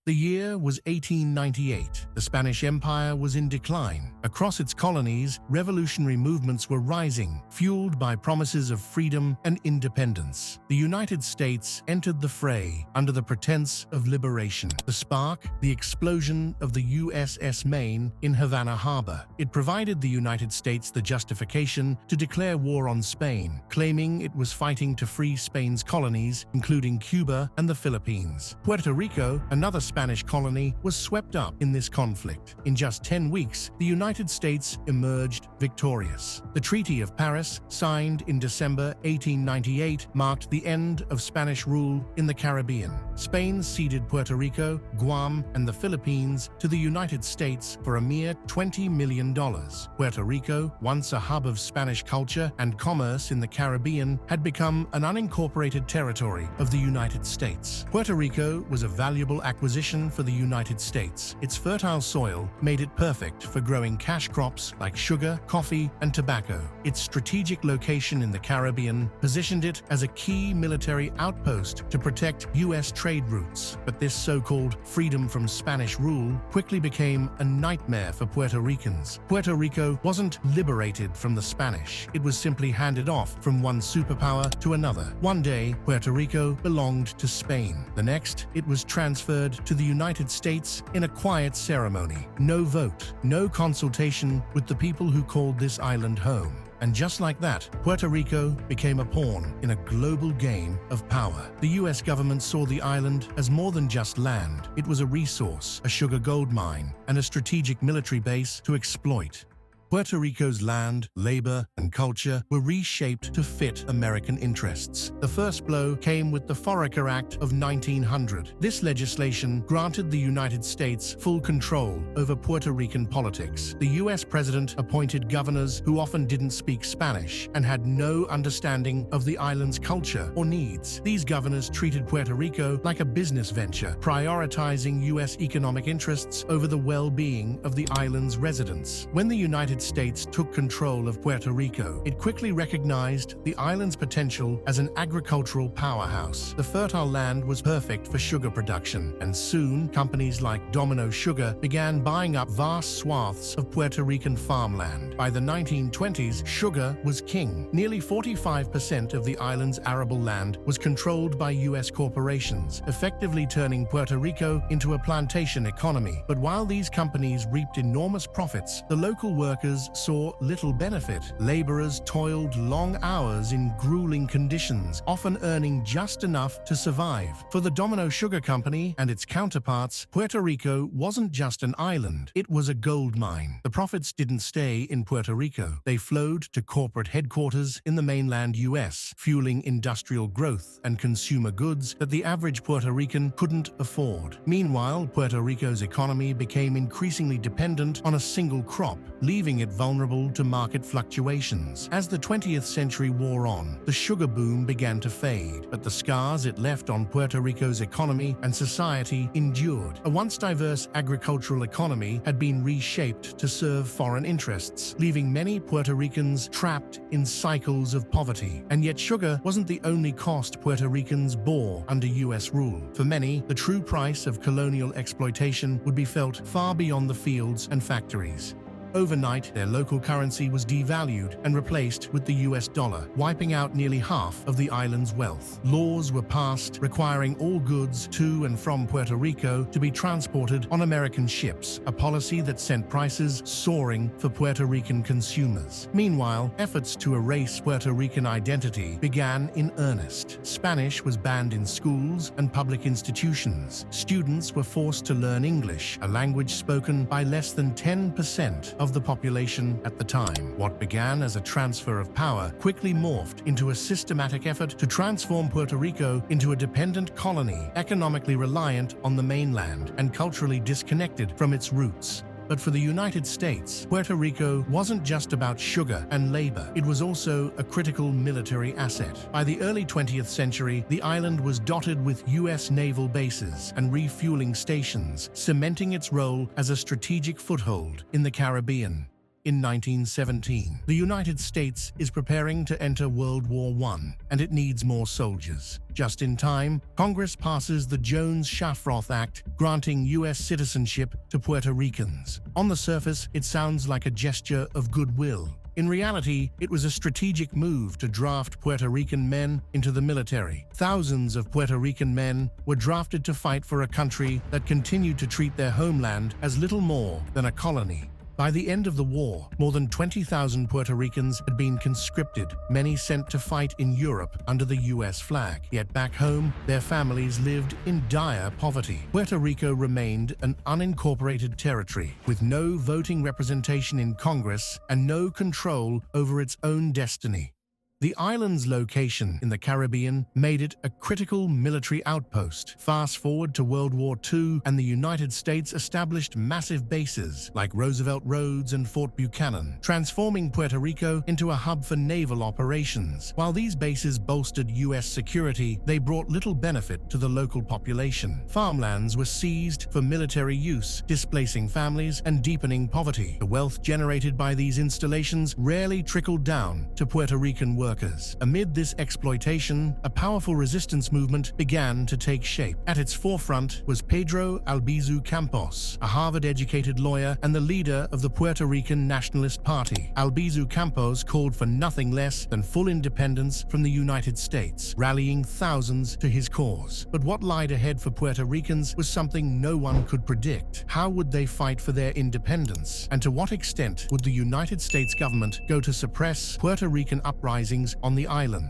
The year was 1898. The Spanish Empire was in decline. Across its colonies, revolutionary movements were rising, fueled by promises of freedom and independence. The United States entered the fray under the pretense of liberation. The spark, the explosion of the USS Maine in Havana Harbor. It provided the United States the justification to declare war on Spain, claiming it was fighting to free Spain's colonies, including Cuba and the Philippines. Puerto Rico, another Spanish colony, was swept up in this conflict. In just 10 weeks, the United States emerged victorious. The Treaty of Paris, signed in December 1898, marked the end of Spanish rule in the Caribbean. Spain ceded Puerto Rico, Guam, and the Philippines to the United States for a mere $20 million. Puerto Rico, once a hub of Spanish culture and commerce in the Caribbean, had become an unincorporated territory of the United States. Puerto Rico was a valuable acquisition for the United States. Its fertile soil made it perfect for growing cash crops like sugar, coffee, and tobacco. Its strategic location in the Caribbean positioned it as a key military outpost to protect U.S. trade routes. But this so-called freedom from Spanish rule quickly became a nightmare for Puerto Ricans. Puerto Rico wasn't liberated from the Spanish. It was simply handed off from one superpower to another. One day, Puerto Rico belonged to Spain. The next, it was transferred to the United States in a quiet ceremony. No vote, no consultation with the people who called this island home. And just like that, Puerto Rico became a pawn in a global game of power. The US government saw the island as more than just land. It was a resource, a sugar gold mine, and a strategic military base to exploit. Puerto Rico's land, labor, and culture were reshaped to fit American interests. The first blow came with the Foraker Act of 1900. This legislation granted the United States full control over Puerto Rican politics. The U.S. president appointed governors who often didn't speak Spanish and had no understanding of the island's culture or needs. These governors treated Puerto Rico like a business venture, prioritizing U.S. economic interests over the well-being of the island's residents. When the United States took control of Puerto Rico, it quickly recognized the island's potential as an agricultural powerhouse. The fertile land was perfect for sugar production, and soon companies like Domino Sugar began buying up vast swaths of Puerto Rican farmland. By the 1920s, sugar was king. Nearly 45% of the island's arable land was controlled by U.S. corporations, effectively turning Puerto Rico into a plantation economy. But while these companies reaped enormous profits, the local workers saw little benefit. Laborers toiled long hours in grueling conditions, often earning just enough to survive. For the Domino Sugar Company and its counterparts, Puerto Rico wasn't just an island, it was a gold mine. The profits didn't stay in Puerto Rico. They flowed to corporate headquarters in the mainland US, fueling industrial growth and consumer goods that the average Puerto Rican couldn't afford. Meanwhile, Puerto Rico's economy became increasingly dependent on a single crop, leaving it vulnerable to market fluctuations. As the 20th century wore on, the sugar boom began to fade, but the scars it left on Puerto Rico's economy and society endured. A once diverse agricultural economy had been reshaped to serve foreign interests, leaving many Puerto Ricans trapped in cycles of poverty. And yet sugar wasn't the only cost Puerto Ricans bore under US rule. For many, the true price of colonial exploitation would be felt far beyond the fields and factories. Overnight, their local currency was devalued and replaced with the US dollar, wiping out nearly half of the island's wealth. Laws were passed requiring all goods to and from Puerto Rico to be transported on American ships, a policy that sent prices soaring for Puerto Rican consumers. Meanwhile, efforts to erase Puerto Rican identity began in earnest. Spanish was banned in schools and public institutions. Students were forced to learn English, a language spoken by less than 10% of the population at the time. What began as a transfer of power quickly morphed into a systematic effort to transform Puerto Rico into a dependent colony, economically reliant on the mainland and culturally disconnected from its roots. But for the United States, Puerto Rico wasn't just about sugar and labor. It was also a critical military asset. By the early 20th century, the island was dotted with U.S. naval bases and refueling stations, cementing its role as a strategic foothold in the Caribbean. In 1917, the United States is preparing to enter World War I, and it needs more soldiers. Just in time, Congress passes the Jones-Shafroth Act, granting U.S. citizenship to Puerto Ricans. On the surface, it sounds like a gesture of goodwill. In reality, it was a strategic move to draft Puerto Rican men into the military. Thousands of Puerto Rican men were drafted to fight for a country that continued to treat their homeland as little more than a colony. By the end of the war, more than 20,000 Puerto Ricans had been conscripted, many sent to fight in Europe under the U.S. flag. Yet back home, their families lived in dire poverty. Puerto Rico remained an unincorporated territory, with no voting representation in Congress and no control over its own destiny. The island's location in the Caribbean made it a critical military outpost. Fast forward to World War II, and the United States established massive bases like Roosevelt Roads and Fort Buchanan, transforming Puerto Rico into a hub for naval operations. While these bases bolstered U.S. security, they brought little benefit to the local population. Farmlands were seized for military use, displacing families and deepening poverty. The wealth generated by these installations rarely trickled down to Puerto Rican workers. Amid this exploitation, a powerful resistance movement began to take shape. At its forefront was Pedro Albizu Campos, a Harvard-educated lawyer and the leader of the Puerto Rican Nationalist Party. Albizu Campos called for nothing less than full independence from the United States, rallying thousands to his cause. But what lied ahead for Puerto Ricans was something no one could predict. How would they fight for their independence? And to what extent would the United States government go to suppress Puerto Rican uprisings on the island?